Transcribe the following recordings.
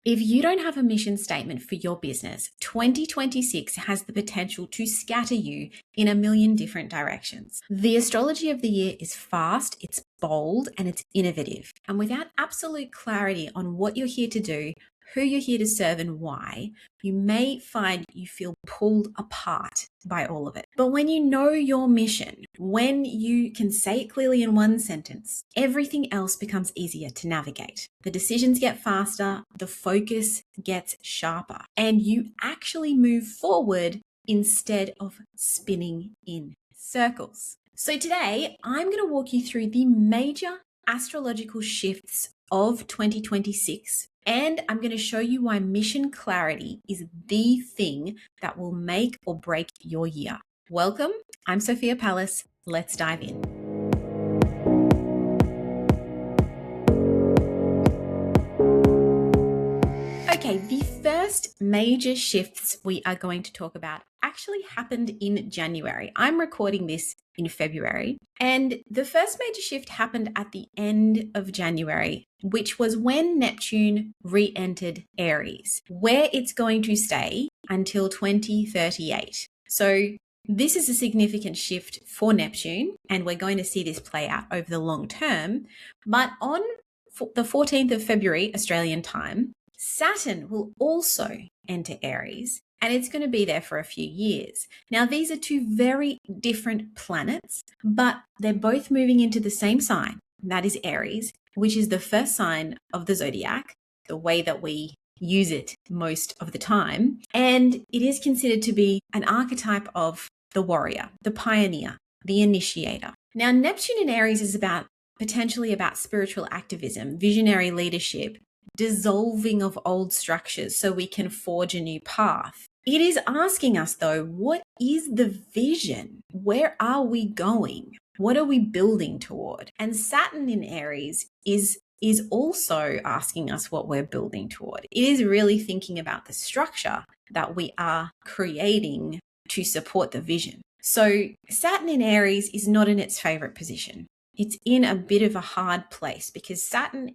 If you don't have a mission statement for your business, 2026 has the potential to scatter you in a million different directions. The astrology of the year is fast, it's bold, and it's innovative. And without absolute clarity on what you're here to do, who you're here to serve, and why, you may find you feel pulled apart by all of it. But when you know your mission, when you can say it clearly in one sentence, everything else becomes easier to navigate. The decisions get faster, the focus gets sharper, and you actually move forward instead of spinning in circles. So today, I'm going to walk you through the major astrological shifts of 2026. And I'm going to show you why mission clarity is the thing that will make or break your year. Welcome. I'm Sophia Palace. Let's dive in. Okay, the first major shifts we are going to talk about actually happened in January. I'm recording this in February, and the first major shift happened at the end of January, which was when Neptune re-entered Aries, where it's going to stay until 2038. So this is a significant shift for Neptune, and we're going to see this play out over the long term. But on the 14th of February, Australian time, Saturn will also enter Aries, and it's going to be there for a few years. Now, these are two very different planets, but they're both moving into the same sign, and that is Aries, which is the first sign of the zodiac, the way that we use it most of the time. And it is considered to be an archetype of the warrior, the pioneer, the initiator. Now, Neptune in Aries is potentially about spiritual activism, visionary leadership, dissolving of old structures so we can forge a new path. It is asking us, though, what is the vision? Where are we going? What are we building toward? And Saturn in Aries is also asking us what we're building toward. It is really thinking about the structure that we are creating to support the vision. So Saturn in Aries is not in its favorite position. It's in a bit of a hard place because Saturn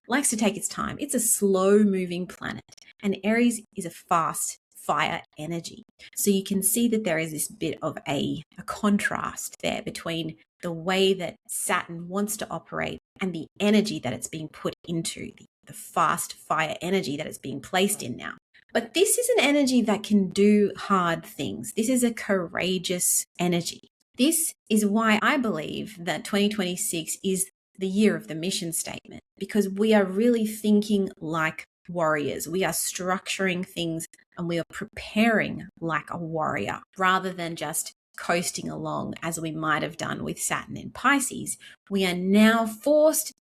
likes to take its time. It's a slow-moving planet, and Aries is a fast fire energy. So you can see that there is this bit of a contrast there between the way that Saturn wants to operate and the energy that it's being put into, the fast fire energy that it's being placed in now. But this is an energy that can do hard things. This is a courageous energy. This is why I believe that 2026 is the year of the mission statement, because we are really thinking like warriors. We are structuring things and we are preparing like a warrior rather than just coasting along as we might have done with Saturn in Pisces. We are now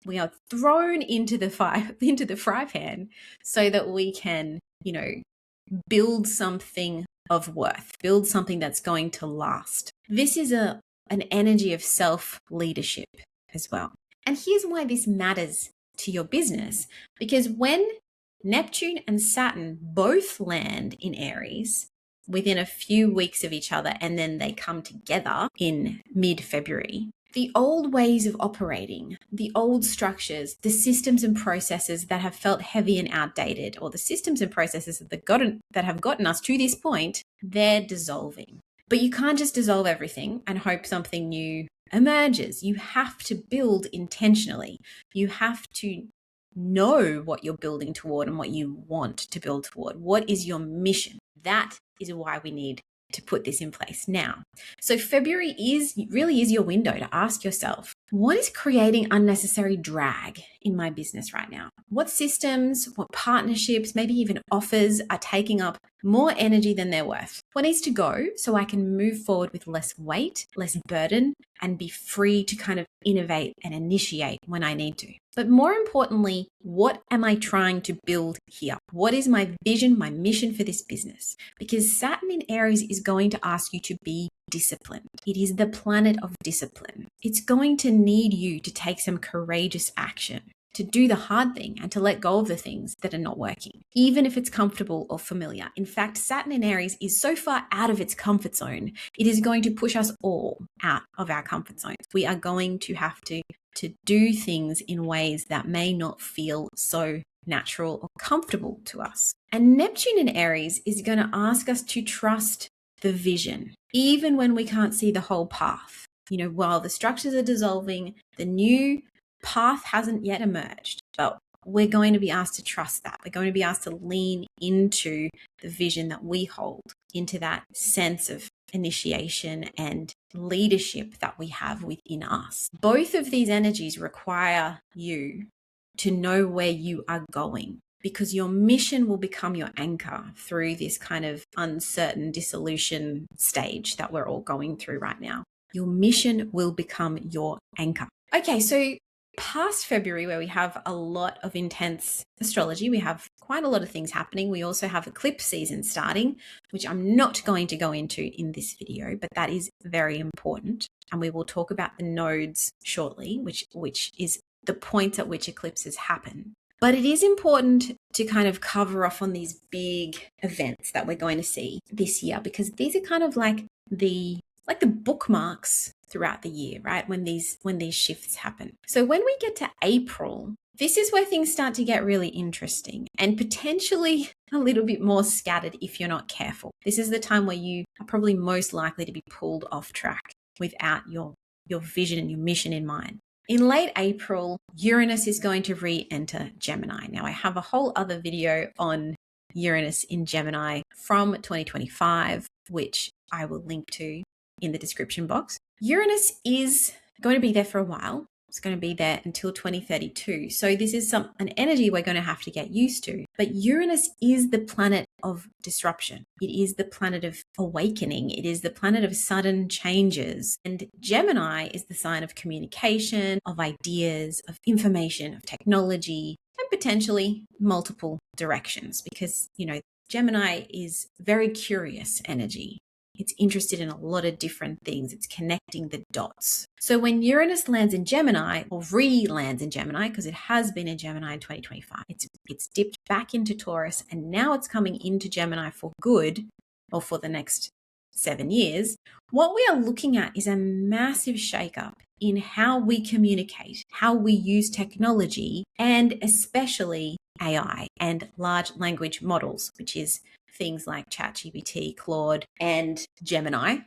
we are thrown into the fry pan so that we can, build something of worth, build something that's going to last. This is an energy of self-leadership as well. And here's why this matters to your business, because when Neptune and Saturn both land in Aries within a few weeks of each other, and then they come together in mid-February, the old ways of operating, the old structures, the systems and processes that have felt heavy and outdated, or the systems and processes that have gotten us to this point, they're dissolving. But you can't just dissolve everything and hope something new emerges. You have to build intentionally. You have to know what you're building toward and what you want to build toward. What is your mission? That is why we need to put this in place now. So February really is your window to ask yourself, what is creating unnecessary drag in my business right now? What systems, what partnerships, maybe even offers are taking up more energy than they're worth? What needs to go so I can move forward with less weight, less burden, and be free to kind of innovate and initiate when I need to? But more importantly, what am I trying to build here? What is my vision, my mission for this business? Because Saturn in Aries is going to ask you to be disciplined. It is the planet of discipline. It's going to need you to take some courageous action, to do the hard thing and to let go of the things that are not working, even if it's comfortable or familiar. In fact, Saturn in Aries is so far out of its comfort zone, it is going to push us all out of our comfort zones. We are going to have to do things in ways that may not feel so natural or comfortable to us. And Neptune in Aries is going to ask us to trust the vision, even when we can't see the whole path. You know, while the structures are dissolving, the new path hasn't yet emerged, but we're going to be asked to trust that. We're going to be asked to lean into the vision that we hold, into that sense of initiation and leadership that we have within us. Both of these energies require you to know where you are going, because your mission will become your anchor through this kind of uncertain dissolution stage that we're all going through right now. Your mission will become your anchor. Okay, so past February, where we have a lot of intense astrology, we have quite a lot of things happening. We also have eclipse season starting, which I'm not going to go into in this video, but that is very important. And we will talk about the nodes shortly, which is the point at which eclipses happen. But it is important to kind of cover off on these big events that we're going to see this year, because these are kind of like the bookmarks throughout the year, right? When these shifts happen. So when we get to April, this is where things start to get really interesting and potentially a little bit more scattered if you're not careful. This is the time where you are probably most likely to be pulled off track without your vision and your mission in mind. In late April, Uranus is going to re-enter Gemini. Now, I have a whole other video on Uranus in Gemini from 2025, which I will link to in the description box. Uranus is going to be there for a while. It's going to be there until 2032. So this is an energy we're going to have to get used to. But Uranus is the planet of disruption. It is the planet of awakening. It is the planet of sudden changes. And Gemini is the sign of communication, of ideas, of information, of technology, and potentially multiple directions, because, you know, Gemini is very curious energy. It's interested in a lot of different things. It's connecting the dots. So when Uranus lands in Gemini, or re-lands in Gemini, because it has been in Gemini in 2025, it's dipped back into Taurus, and now it's coming into Gemini for good, or for the next 7 years. What we are looking at is a massive shakeup in how we communicate, how we use technology, and especially AI and large language models, which is things like ChatGPT, Claude, and Gemini,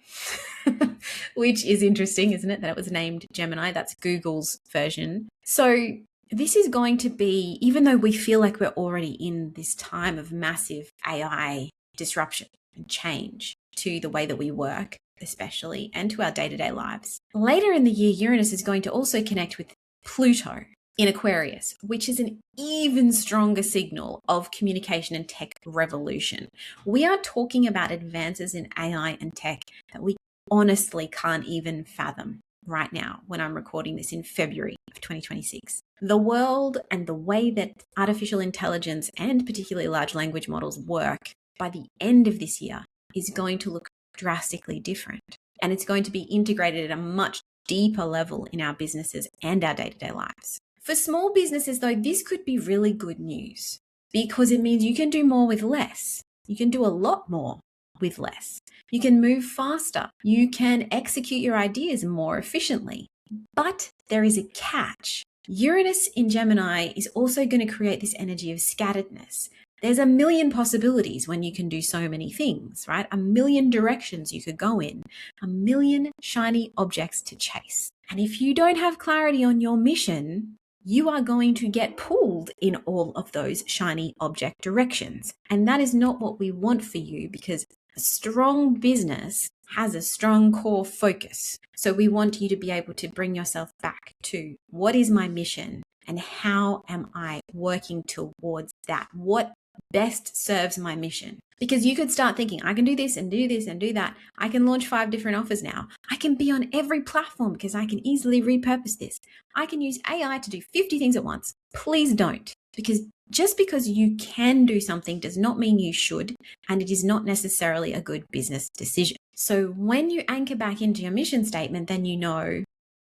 which is interesting, isn't it, that it was named Gemini? That's Google's version. So this is going to be, even though we feel like we're already in this time of massive AI disruption and change to the way that we work, especially, and to our day-to-day lives. Later in the year, Uranus is going to also connect with Pluto in Aquarius, which is an even stronger signal of communication and tech revolution. We are talking about advances in AI and tech that we honestly can't even fathom right now when I'm recording this in February of 2026. The world and the way that artificial intelligence and particularly large language models work by the end of this year is going to look drastically different. And it's going to be integrated at a much deeper level in our businesses and our day-to-day lives. For small businesses, though, this could be really good news, because it means you can do more with less. You can do a lot more with less. You can move faster. You can execute your ideas more efficiently. But there is a catch. Uranus in Gemini is also going to create this energy of scatteredness. There's a million possibilities when you can do so many things, right? A million directions you could go in, a million shiny objects to chase. And if you don't have clarity on your mission, you are going to get pulled in all of those shiny object directions. And that is not what we want for you, because a strong business has a strong core focus. So we want you to be able to bring yourself back to, what is my mission and how am I working towards that? What best serves my mission? Because you could start thinking, I can do this and do this and do that. I can launch 5 different offers now. I can be on every platform because I can easily repurpose this. I can use AI to do 50 things at once. Please don't. Because just because you can do something does not mean you should, and it is not necessarily a good business decision. So when you anchor back into your mission statement, then you know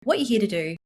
what you're here to do.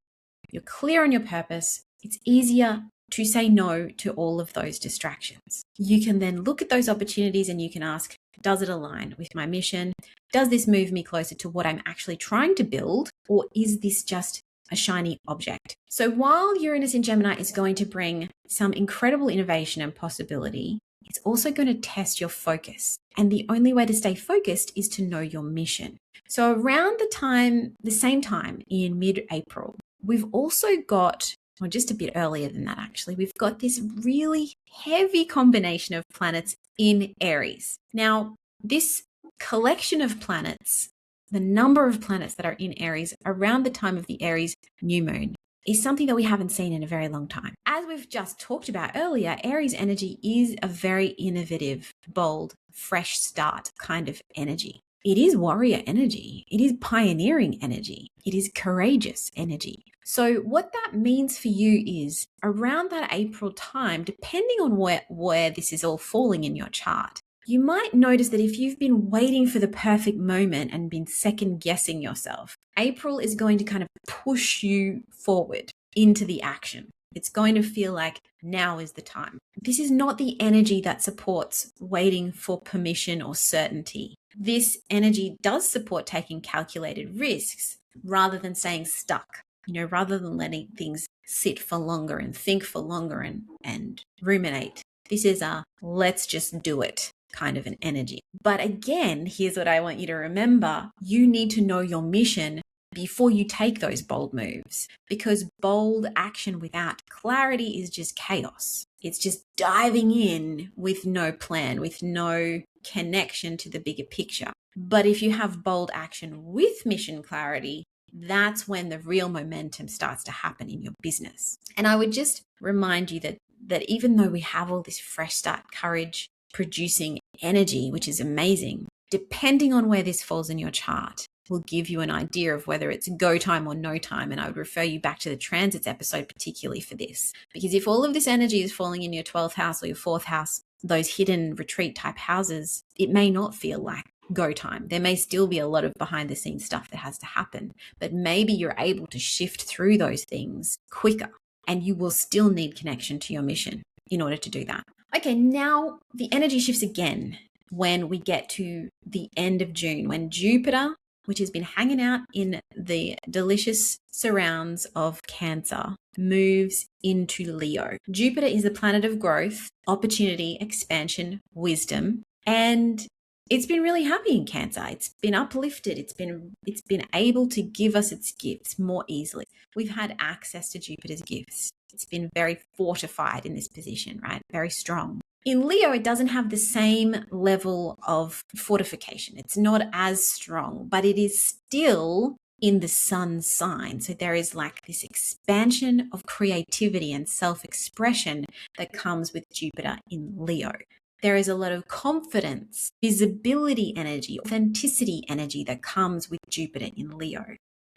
You're clear on your purpose. It's easier to say no to all of those distractions. You can then look at those opportunities and you can ask, does it align with my mission? Does this move me closer to what I'm actually trying to build? Or is this just a shiny object. So while Uranus in Gemini is going to bring some incredible innovation and possibility, it's also going to test your focus. And the only way to stay focused is to know your mission. So around the same time in mid-April, we've also got, or just a bit earlier than that actually, we've got this really heavy combination of planets in Aries. Now, this collection of planets, the number of planets that are in Aries around the time of the Aries new moon, is something that we haven't seen in a very long time. As we've just talked about earlier, Aries energy is a very innovative, bold, fresh start kind of energy. It is warrior energy. It is pioneering energy. It is courageous energy. So what that means for you is around that April time, depending on where this is all falling in your chart, you might notice that if you've been waiting for the perfect moment and been second guessing yourself, April is going to kind of push you forward into the action. It's going to feel like now is the time. This is not the energy that supports waiting for permission or certainty. This energy does support taking calculated risks rather than staying stuck, rather than letting things sit for longer and think for longer and ruminate. This is a let's just do it kind of an energy. But again, here's what I want you to remember. You need to know your mission before you take those bold moves, because bold action without clarity is just chaos. It's just diving in with no plan, with no connection to the bigger picture. But if you have bold action with mission clarity, that's when the real momentum starts to happen in your business. And I would just remind you that even though we have all this fresh start courage producing energy, which is amazing, depending on where this falls in your chart, will give you an idea of whether it's go time or no time. And I would refer you back to the transits episode, particularly for this. Because if all of this energy is falling in your 12th house or your 4th house, those hidden retreat type houses, it may not feel like go time. There may still be a lot of behind the scenes stuff that has to happen, but maybe you're able to shift through those things quicker, and you will still need connection to your mission in order to do that. Okay, now the energy shifts again when we get to the end of June, when Jupiter, which has been hanging out in the delicious surrounds of Cancer, moves into Leo. Jupiter is the planet of growth, opportunity, expansion, wisdom, and it's been really happy in Cancer. It's been uplifted. It's been able to give us its gifts more easily. We've had access to Jupiter's gifts. It's been very fortified in this position, right? Very strong. In Leo, it doesn't have the same level of fortification. It's not as strong, but it is still in the sun sign. So there is like this expansion of creativity and self-expression that comes with Jupiter in Leo. There is a lot of confidence, visibility energy, authenticity energy that comes with Jupiter in Leo.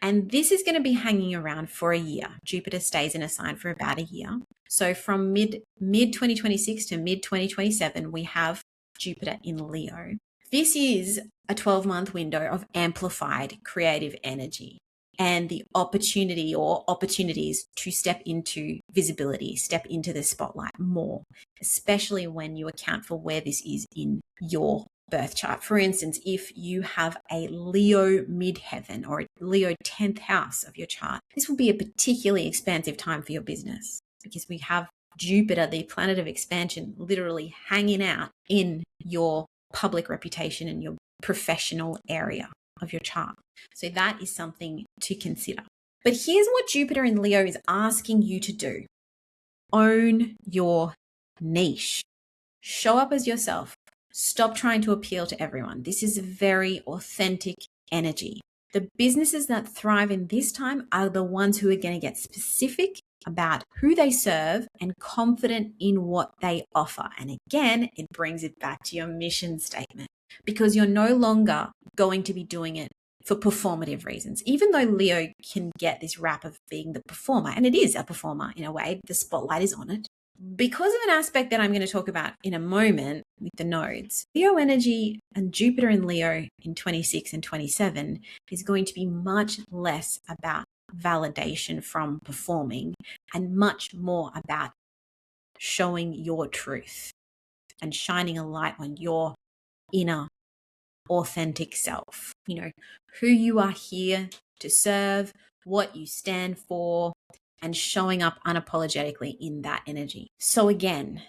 And this is going to be hanging around for a year. Jupiter stays in a sign for about a year. So from mid 2026 to mid 2027, we have Jupiter in Leo. This is a 12-month window of amplified creative energy and the opportunity or opportunities to step into visibility, step into the spotlight more, especially when you account for where this is in your birth chart. For instance, if you have a Leo midheaven or a Leo 10th house of your chart, this will be a particularly expansive time for your business because we have Jupiter, the planet of expansion, literally hanging out in your public reputation and your professional area of your chart. So that is something to consider. But here's what Jupiter in Leo is asking you to do. Own your niche. Show up as yourself. Stop trying to appeal to everyone. This is a very authentic energy. The businesses that thrive in this time are the ones who are going to get specific about who they serve and confident in what they offer. And again, it brings it back to your mission statement because you're no longer going to be doing it for performative reasons. Even though Leo can get this rap of being the performer, and it is a performer in a way, the spotlight is on it. Because of an aspect that I'm going to talk about in a moment with the nodes, Leo energy and Jupiter in Leo in 26 and 27 is going to be much less about validation from performing and much more about showing your truth and shining a light on your inner authentic self, who you are here to serve, what you stand for, and showing up unapologetically in that energy. So again,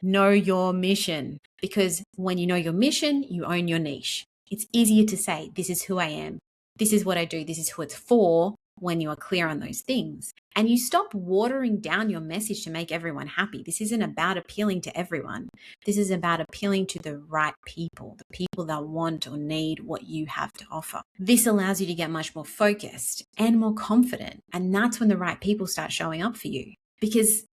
know your mission, because when you know your mission, you own your niche. It's easier to say, this is who I am, this is what I do, this is who it's for, when you are clear on those things. And you stop watering down your message to make everyone happy. This isn't about appealing to everyone. This is about appealing to the right people, the people that want or need what you have to offer. This allows you to get much more focused and more confident. And that's when the right people start showing up for you, because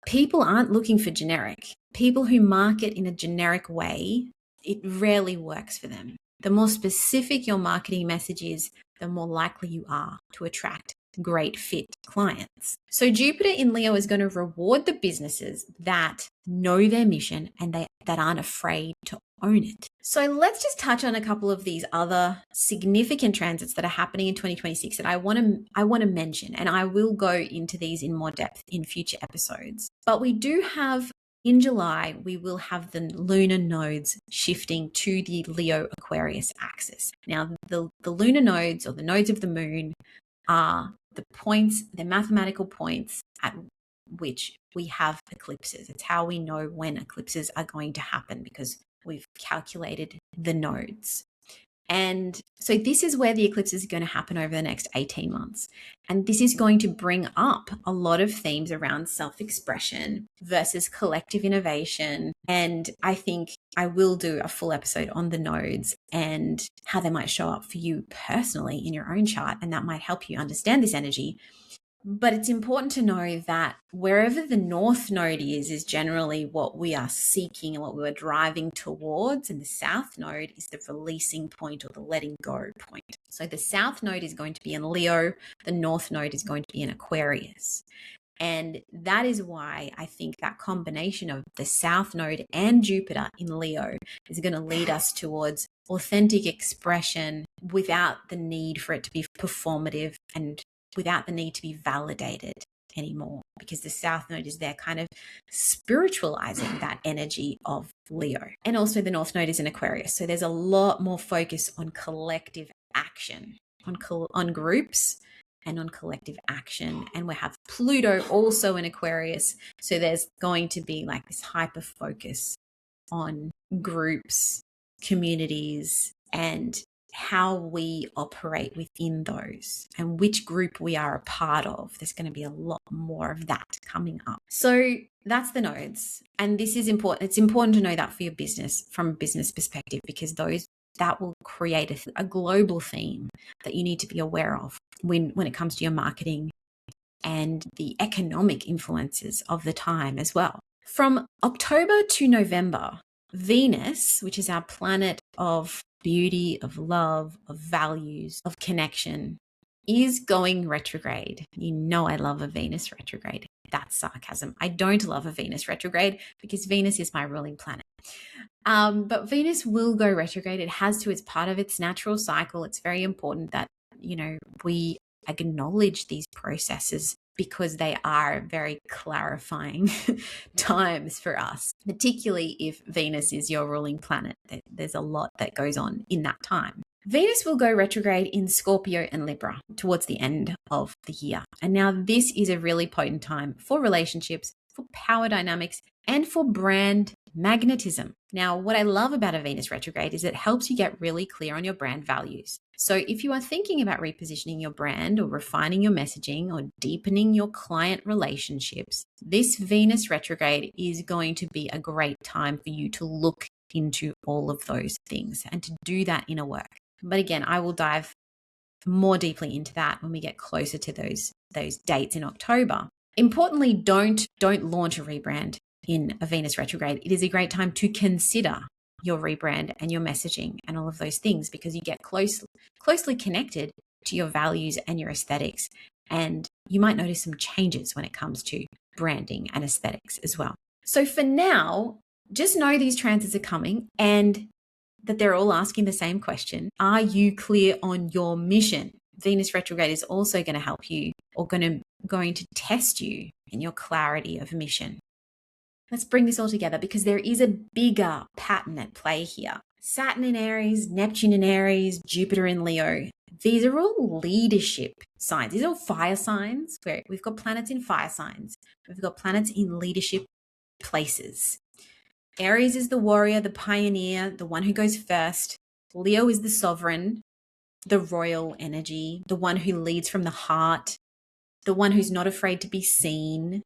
people aren't looking for generic. People who market in a generic way, it rarely works for them. The more specific your marketing message is, the more likely you are to attract great fit clients. So Jupiter in Leo is going to reward the businesses that know their mission and that aren't afraid to own it. So let's just touch on a couple of these other significant transits that are happening in 2026 that I want to mention, and I will go into these in more depth in future episodes. But we do have, in July, we will have the lunar nodes shifting to the Leo Aquarius axis. Now, the lunar nodes, or the nodes of the moon, are the points, the mathematical points at which we have eclipses. It's how we know when eclipses are going to happen, because we've calculated the nodes. And so this is where the eclipse is going to happen over the next 18 months. And this is going to bring up a lot of themes around self-expression versus collective innovation. And I think I will do a full episode on the nodes and how they might show up for you personally in your own chart. And that might help you understand this energy. But it's important to know that wherever the north node is generally what we are seeking and what we are driving towards. And the south node is the releasing point, or the letting go point. So the south node is going to be in Leo. The north node is going to be in Aquarius. And that is why I think that combination of the south node and Jupiter in Leo is going to lead us towards authentic expression without the need for it to be performative and without the need to be validated anymore, because the south node is there kind of spiritualizing that energy of Leo. And also the north node is in Aquarius. So there's a lot more focus on collective action, on groups and on collective action. And we have Pluto also in Aquarius. So there's going to be like this hyper focus on groups, communities, and how we operate within those and which group we are a part of. There's going to be a lot more of that coming up. So that's the nodes. And this is important. It's important to know that for your business from a business perspective, because that will create a global theme that you need to be aware of when it comes to your marketing and the economic influences of the time as well. From October to November, Venus, which is our planet of beauty, of love, of values, of connection, is going retrograde. You know I love a Venus retrograde. That's sarcasm. I don't love a Venus retrograde because Venus is my ruling planet. But Venus will go retrograde. It has to. It's part of its natural cycle. It's very important that, we acknowledge these processes, because they are very clarifying times for us, particularly if Venus is your ruling planet. There's a lot that goes on in that time. Venus will go retrograde in Scorpio and Libra towards the end of the year. And now this is a really potent time for relationships, for power dynamics, and for brand magnetism. Now, what I love about a Venus retrograde is it helps you get really clear on your brand values. So if you are thinking about repositioning your brand or refining your messaging or deepening your client relationships, this Venus retrograde is going to be a great time for you to look into all of those things and to do that inner work. But again, I will dive more deeply into that when we get closer to those dates in October. Importantly, don't launch a rebrand in a Venus retrograde. It is a great time to consider your rebrand and your messaging and all of those things, because you get closely connected to your values and your aesthetics. And you might notice some changes when it comes to branding and aesthetics as well. So for now, just know these transits are coming and that they're all asking the same question. Are you clear on your mission? Venus retrograde is also going to help you, or going to test you in your clarity of mission. Let's bring this all together, because there is a bigger pattern at play here. Saturn in Aries, Neptune in Aries, Jupiter in Leo. These are all leadership signs. These are all fire signs where we've got planets in fire signs. We've got planets in leadership places. Aries is the warrior, the pioneer, the one who goes first. Leo is the sovereign, the royal energy, the one who leads from the heart, the one who's not afraid to be seen.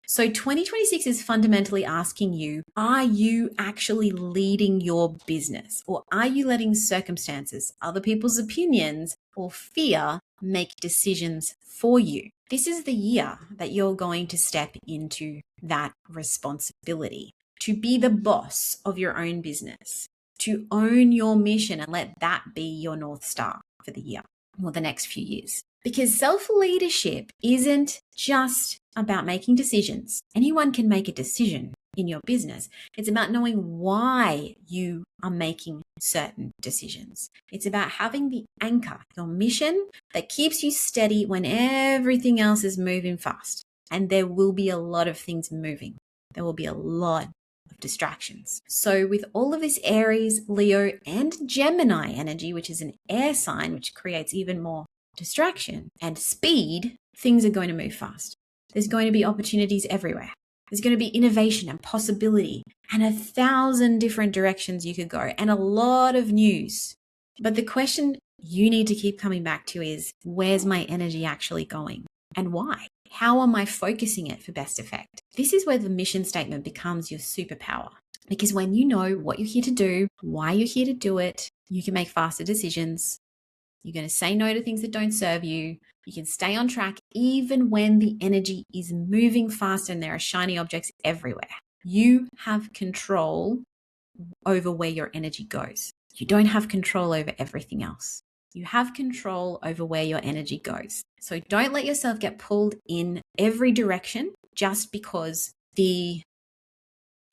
So 2026 is fundamentally asking you, are you actually leading your business, or are you letting circumstances, other people's opinions, or fear make decisions for you? This is the year that you're going to step into that responsibility, to be the boss of your own business, to own your mission and let that be your North Star for the year or the next few years. Because self-leadership isn't just about making decisions. Anyone can make a decision in your business. It's about knowing why you are making certain decisions. It's about having the anchor, your mission that keeps you steady when everything else is moving fast. And there will be a lot of things moving. There will be a lot of distractions. So with all of this Aries, Leo, and Gemini energy, which is an air sign, which creates even more distraction and speed, things are going to move fast. There's going to be opportunities everywhere. There's going to be innovation and possibility and 1,000 different directions you could go and a lot of news. But the question you need to keep coming back to is, where's my energy actually going and why? How am I focusing it for best effect? This is where the mission statement becomes your superpower. Because when you know what you're here to do, why you're here to do it, you can make faster decisions. You're going to say no to things that don't serve you. You can stay on track even when the energy is moving fast and there are shiny objects everywhere. You have control over where your energy goes. You don't have control over everything else. You have control over where your energy goes. So don't let yourself get pulled in every direction just because the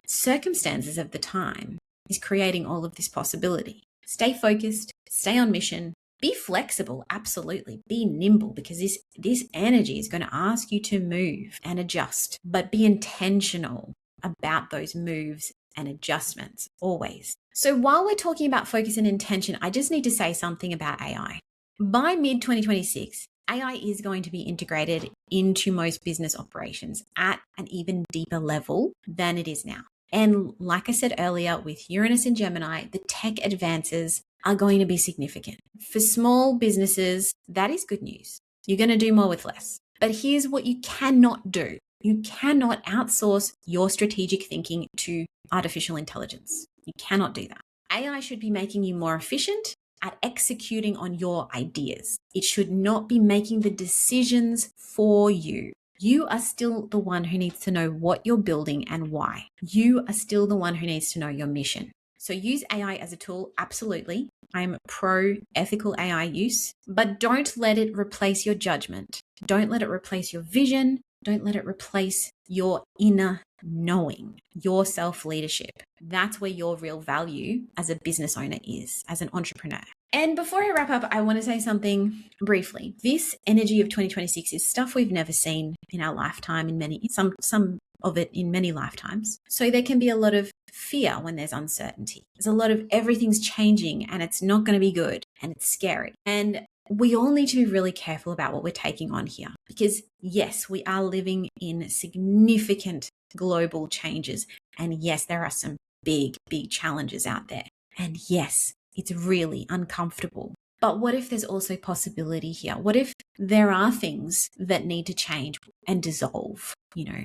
circumstances of the time is creating all of this possibility. Stay focused, stay on mission. Be flexible, absolutely. Be nimble, because this energy is going to ask you to move and adjust, but be intentional about those moves and adjustments always. So while we're talking about focus and intention, I just need to say something about AI. By mid-2026, AI is going to be integrated into most business operations at an even deeper level than it is now. And like I said earlier, with Uranus and Gemini, the tech advances are going to be significant. For small businesses, that is good news. You're going to do more with less. But here's what you cannot do. You cannot outsource your strategic thinking to artificial intelligence. You cannot do that. AI should be making you more efficient at executing on your ideas. It should not be making the decisions for you. You are still the one who needs to know what you're building and why. You are still the one who needs to know your mission. So use AI as a tool, absolutely. I'm pro ethical AI use, but don't let it replace your judgment. Don't let it replace your vision. Don't let it replace your inner knowing, your self-leadership. That's where your real value as a business owner is, as an entrepreneur. And before I wrap up, I want to say something briefly. This energy of 2026 is stuff we've never seen in our lifetime, some of it in many lifetimes. So there can be a lot of fear when there's uncertainty. There's a lot of everything's changing and it's not going to be good and it's scary. And we all need to be really careful about what we're taking on here, because yes, we are living in significant global changes. And yes, there are some big challenges out there. And yes, it's really uncomfortable. But what if there's also possibility here? What if there are things that need to change and dissolve?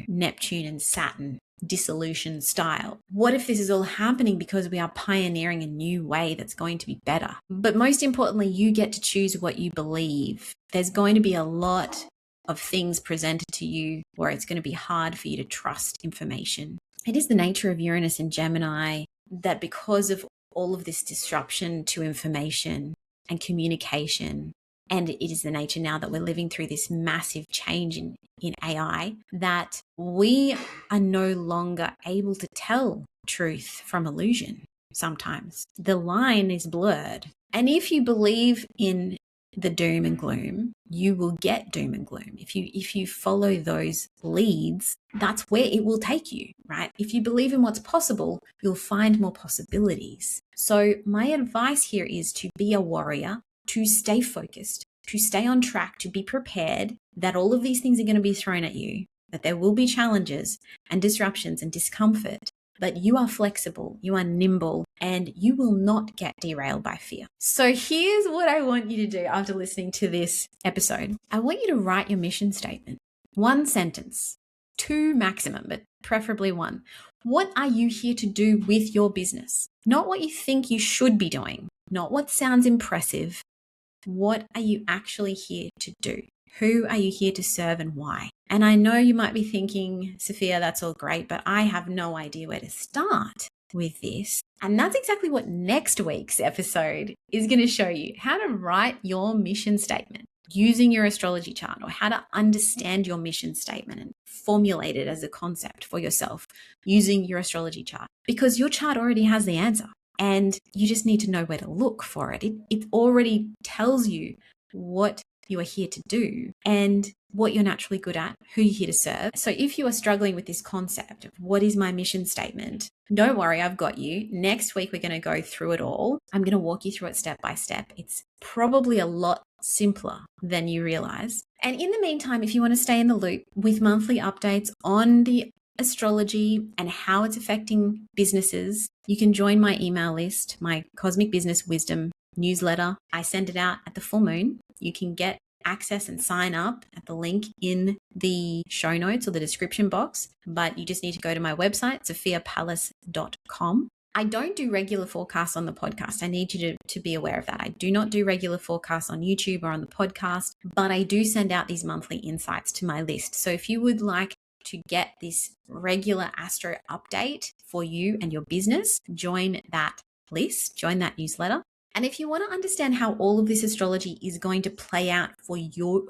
Neptune and Saturn, dissolution style. What if this is all happening because we are pioneering a new way that's going to be better? But most importantly, you get to choose what you believe. There's going to be a lot of things presented to you where it's going to be hard for you to trust information. It is the nature of Uranus and Gemini that because of all of this disruption to information and communication, and it is the nature now that we're living through this massive change in AI, that we are no longer able to tell truth from illusion. Sometimes the line is blurred. And if you believe in the doom and gloom, you will get doom and gloom. If you follow those leads, that's where it will take you, right? If you believe in what's possible, you'll find more possibilities. So my advice here is to be a warrior, to stay focused, to stay on track, to be prepared that all of these things are going to be thrown at you, that there will be challenges and disruptions and discomfort, but you are flexible, you are nimble, and you will not get derailed by fear. So here's what I want you to do after listening to this episode. I want you to write your mission statement. 1 sentence, 2 maximum, but preferably 1. What are you here to do with your business? Not what you think you should be doing, not what sounds impressive. What are you actually here to do? Who are you here to serve and why? And I know you might be thinking, Sophia, that's all great, but I have no idea where to start with this. And that's exactly what next week's episode is going to show you, how to write your mission statement using your astrology chart, or how to understand your mission statement and formulate it as a concept for yourself using your astrology chart, because your chart already has the answer. And you just need to know where to look for it. It already tells you what you are here to do and what you're naturally good at, who you're here to serve. So if you are struggling with this concept of what is my mission statement, don't worry, I've got you. Next week, we're going to go through it all. I'm going to walk you through it step by step. It's probably a lot simpler than you realize. And in the meantime, if you want to stay in the loop with monthly updates on the astrology and how it's affecting businesses, you can join my email list, my Cosmic Business Wisdom newsletter. I send it out at the full moon. You can get access and sign up at the link in the show notes or the description box, but you just need to go to my website, sophiapalace.com. I don't do regular forecasts on the podcast. I need you to be aware of that. I do not do regular forecasts on YouTube or on the podcast, but I do send out these monthly insights to my list. So if you would like to get this regular astro update for you and your business, join that list, join that newsletter. And if you want to understand how all of this astrology is going to play out for you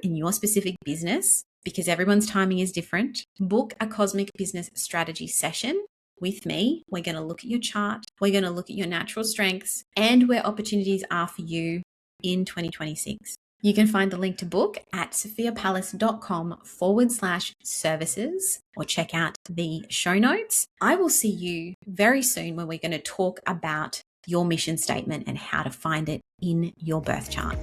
in your specific business, because everyone's timing is different, book a Cosmic Business Strategy session with me. We're going to look at your chart. We're going to look at your natural strengths and where opportunities are for you in 2026. You can find the link to book at sophiapalace.com/services, or check out the show notes. I will see you very soon when we're going to talk about your mission statement and how to find it in your birth chart.